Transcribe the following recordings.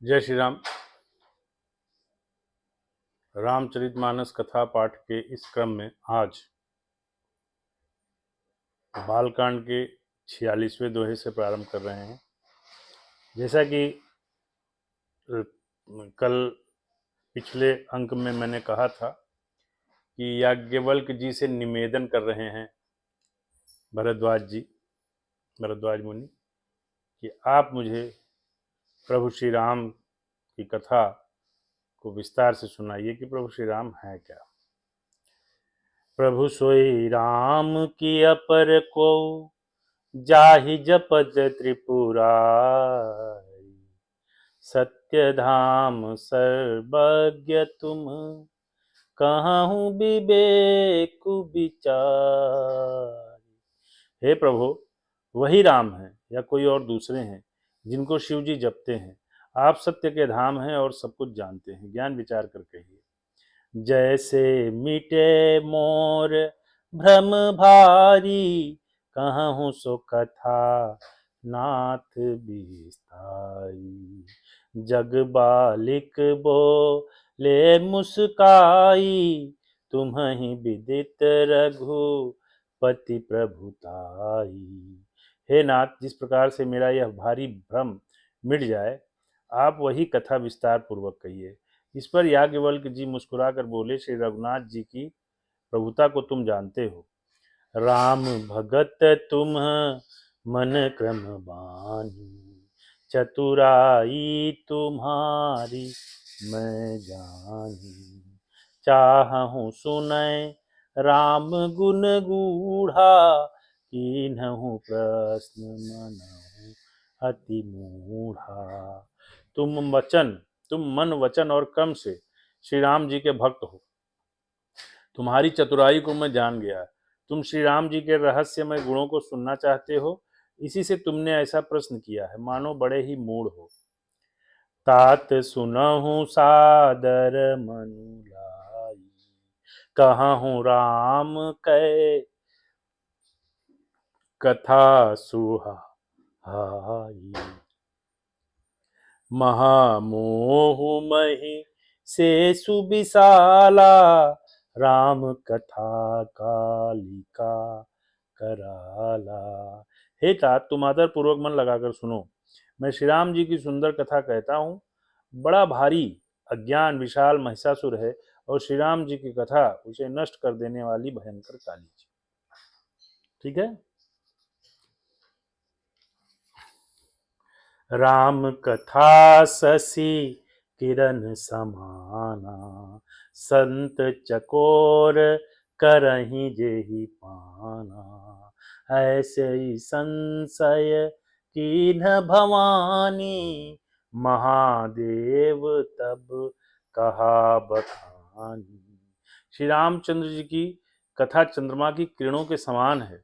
जय श्री राम। रामचरितमानस कथा पाठ के इस क्रम में आज बालकांड के 46वें दोहे से प्रारंभ कर रहे हैं। जैसा कि कल पिछले अंक में मैंने कहा था कि याज्ञवल्क्य जी से निवेदन कर रहे हैं भरद्वाज मुनि कि आप मुझे प्रभु श्री राम की कथा को विस्तार से सुनाइए कि प्रभु श्री राम हैं क्या। प्रभु सोई राम की अपर को जाहि जपत त्रिपुरारी, सत्य धाम सर्वज्ञ तुम कहूँ विवेक विचार। हे प्रभु, वही राम है या कोई और दूसरे हैं जिनको शिव जी जपते हैं। आप सत्य के धाम हैं और सब कुछ जानते हैं, ज्ञान विचार कर कहिए। जैसे मिटे मोर भ्रम भारी, कहूँ सो कथा नाथ विस्तारी। जग बालिक बोले मुस्काई, तुम्हि विदित रघुपति प्रभुताई। हे नाथ, जिस प्रकार से मेरा यह भारी भ्रम मिट जाए, आप वही कथा विस्तार पूर्वक कहिए। इस पर याज्ञवल्क्य जी मुस्कुराकर बोले, श्री रघुनाथ जी की प्रभुता को तुम जानते हो। राम भगत तुम मन क्रम बानी, चतुराई तुम्हारी मैं जानी। चाहूँ सुनय राम गुण गूढ़ा, कीन्हु प्रश्न मनहु अति मूढ़ा। तुम मन वचन और कर्म से श्री राम जी के भक्त हो। तुम्हारी चतुराई को मैं जान गया। तुम श्री राम जी के रहस्यमय गुणों को सुनना चाहते हो, इसी से तुमने ऐसा प्रश्न किया है, मानो बड़े ही मूढ़ हो। तात सुनहु सादर मनु लाई, कहूँ राम कै कथा सुहाई। महामोह मही से सुबिसाला, राम कथा कालिका कराला। हे तात, तुम आदर पूर्वक मन लगाकर सुनो। मैं श्री राम जी की सुंदर कथा कहता हूँ। बड़ा भारी अज्ञान विशाल महिषासुर है और श्री राम जी की कथा उसे नष्ट कर देने वाली भयंकर काली जी। ठीक है। राम कथा शशि किरण समाना, संत चकोर करहि जेहि पाना। ऐसे ही संशय कीन्ह भवानी, महादेव तब कहा बखानी। श्री रामचंद्र जी की कथा चंद्रमा की किरणों के समान है,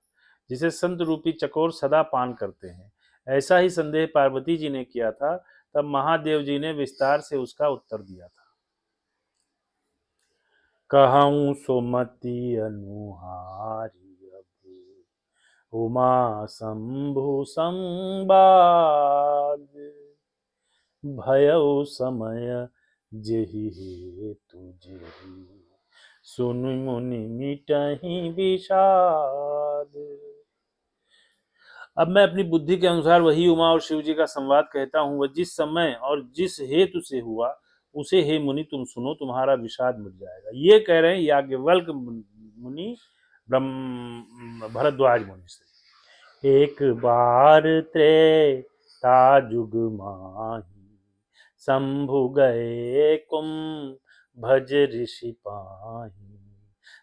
जिसे संत रूपी चकोर सदा पान करते हैं। ऐसा ही संदेह पार्वती जी ने किया था, तब महादेव जी ने विस्तार से उसका उत्तर दिया था। कहूँ सुमति अनुहारी, अभु उमा शंभु संवाद। भयउ समय जेहि हेतु जेहि, सुनि मुनि मिटहि विषाद। अब मैं अपनी बुद्धि के अनुसार वही उमा और शिव जी का संवाद कहता हूँ। वह जिस समय और जिस हेतु से हुआ, उसे हे मुनि तुम सुनो, तुम्हारा विषाद मिट जाएगा। ये कह रहे हैं याज्ञवल्क्य मुनि भरद्वाज मुनि से। एक बार त्रेता जुग माही, शंभु गए भज ऋषि पाही।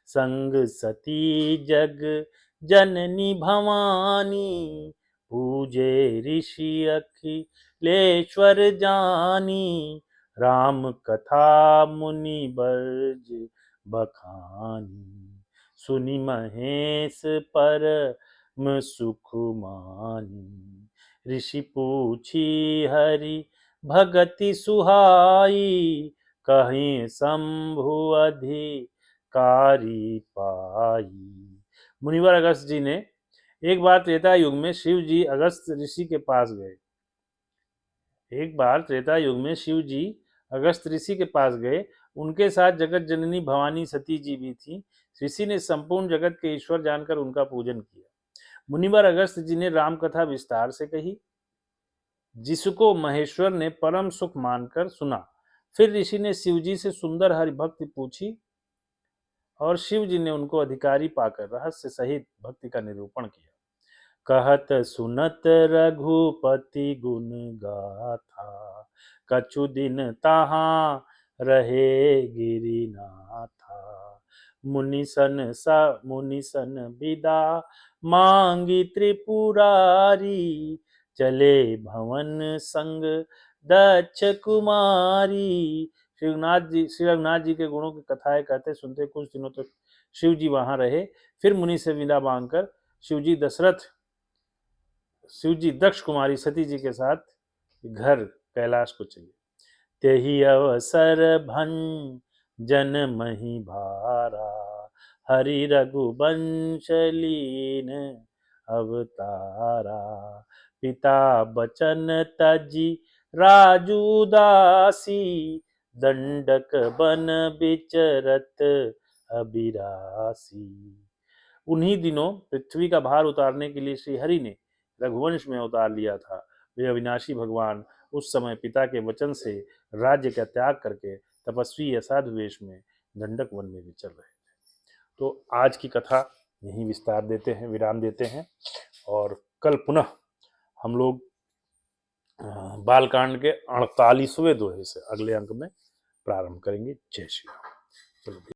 संग सती जग जननी भवानी, पूजे ऋषि अखिलेश्वर जानी। राम कथा मुनि बरज बखानी, सुनि महेश परम सुख मानी। ऋषि पूछी हरि भगति सुहाई, कहीं शंभु अधिकारी पाई। मुनिवर अगस्त जी ने एक बार त्रेता युग में शिव जी अगस्त ऋषि के पास गए। एक बार त्रेता युग में शिव जी अगस्त ऋषि के पास गए। उनके साथ जगत जननी भवानी सती जी भी थी। ऋषि ने संपूर्ण जगत के ईश्वर जानकर उनका पूजन किया। मुनिवर अगस्त जी ने राम कथा विस्तार से कही, जिसको महेश्वर ने परम सुख मानकर सुना। फिर ऋषि ने शिव जी से सुंदर हरिभक्ति पूछी और शिव जी ने उनको अधिकारी पाकर रहस्य सहित भक्ति का निरूपण किया। कहत सुनत रघुपति गुण गाथा, कछु दिन तहाँ रहे गिरिनाथा। मुनिसन विदा मांगी त्रिपुरारी, चले भवन संग दक्ष कुमारी। श्री रघुनाथ जी के गुणों की कथाएं कहते सुनते कुछ दिनों तक शिव जी वहां रहे। फिर मुनि से विदा मांगकर शिव जी दक्ष कुमारी सती जी के साथ घर कैलाश को चले। तेहि अवसर भंजन मही भारा, हरि रघुवंश लीन अवतारा। पिता बचन तजी राजू दासी, दंडक बन बिचरत अबिरासी। उन्हीं दिनों पृथ्वी का भार उतारने के लिए श्री हरि ने रघुवंश में अवतार लिया था। वे अविनाशी भगवान उस समय पिता के वचन से राज्य का त्याग करके तपस्वी या साधु वेश में दंडक वन में विचर रहे थे। तो आज की कथा यहीं विराम देते हैं और कल पुनः हम लोग बालकांड के 48वें दोहे से अगले अंक में प्रारंभ करेंगे। जय श्री राम। चलो।